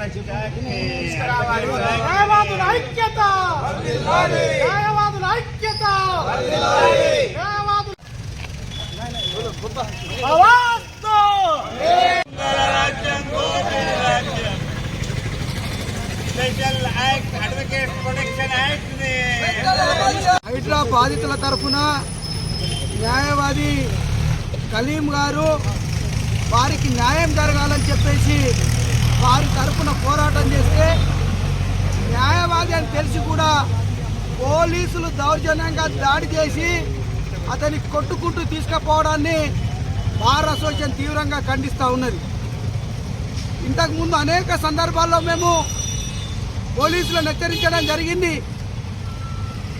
న్యాయవాదుల ఐక్యత, న్యాయవాదుల ఐక్యత, న్యాయవాదుల special act advocate protection act HYDRAA బాధితుల తరఫున న్యాయవాది కలీం గారు వారికి న్యాయం జరగాలని చెప్పేసి వారి తరఫున పోరాటం చేస్తే న్యాయవాది అని తెలిసి కూడా పోలీసులు దౌర్జన్యంగా దాడి చేసి అతన్ని కొట్టుకుంటూ తీసుకుపోవడాన్ని బార్ అసోసియేషన్ తీవ్రంగా ఖండిస్తూ ఉన్నది. ఇంతకుముందు అనేక సందర్భాల్లో మేము పోలీసులను హెచ్చరించడం జరిగింది.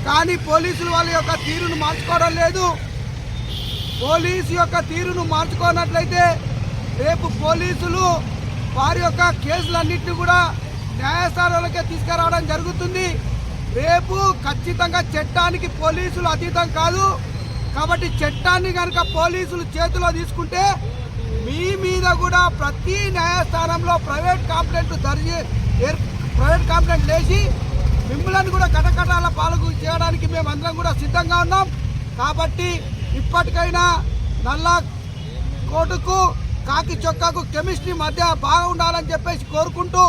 కానీ పోలీసులు వాళ్ళ యొక్క తీరును మార్చుకోవడం లేదు. పోలీసు యొక్క తీరును మార్చుకోనట్లయితే రేపు పోలీసులు వారి యొక్క కేసులన్నింటినీ కూడా న్యాయస్థానాలకే తీసుకురావడం జరుగుతుంది. రేపు ఖచ్చితంగా చట్టానికి పోలీసులు అతీతం కాదు. కాబట్టి చట్టాన్ని కనుక పోలీసులు చేతిలో తీసుకుంటే మీ మీద కూడా ప్రతి న్యాయస్థానంలో ప్రైవేట్ కంప్లైంట్ లేచి మిమ్మల్ని కూడా కటకటాల పాలకు చేయడానికి మేమందరం కూడా సిద్ధంగా ఉన్నాం. కాబట్టి ఇప్పటికైనా నల్ల కోటుకు కాకి చొక్కాకు కెమిస్ట్రీ మధ్య బాగా ఉండాలని చెప్పేసి కోరుకుంటూ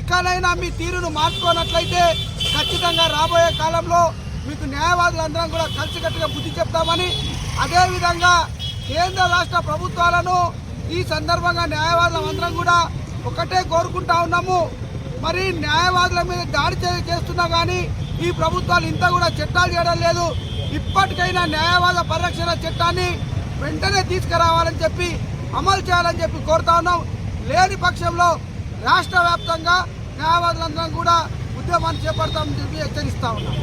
ఇకనైనా మీ తీరును మార్చుకోనట్లయితే ఖచ్చితంగా రాబోయే కాలంలో మీకు న్యాయవాదులందరం కూడా కలిసికట్టుగా బుద్ధి చెప్తామని, అదేవిధంగా కేంద్ర రాష్ట్ర ప్రభుత్వాలను ఈ సందర్భంగా న్యాయవాదులందరం కూడా ఒకటే కోరుకుంటా ఉన్నాము. మరి న్యాయవాదుల మీద దాడి చేస్తున్నా కానీ ఈ ప్రభుత్వాలు ఇంత కూడా చట్టాలు చేయడం లేదు. ఇప్పటికైనా న్యాయవాద పరిరక్షణ చట్టాన్ని వెంటనే తీసుకురావాలని చెప్పి అమలు చేయాలని చెప్పి కోరుతా ఉన్నాం. లేని పక్షంలో రాష్ట్ర వ్యాప్తంగా న్యాయవాదులందరం కూడా ఉద్యమాన్ని చేపడతామని చెప్పి హెచ్చరిస్తా ఉన్నాం.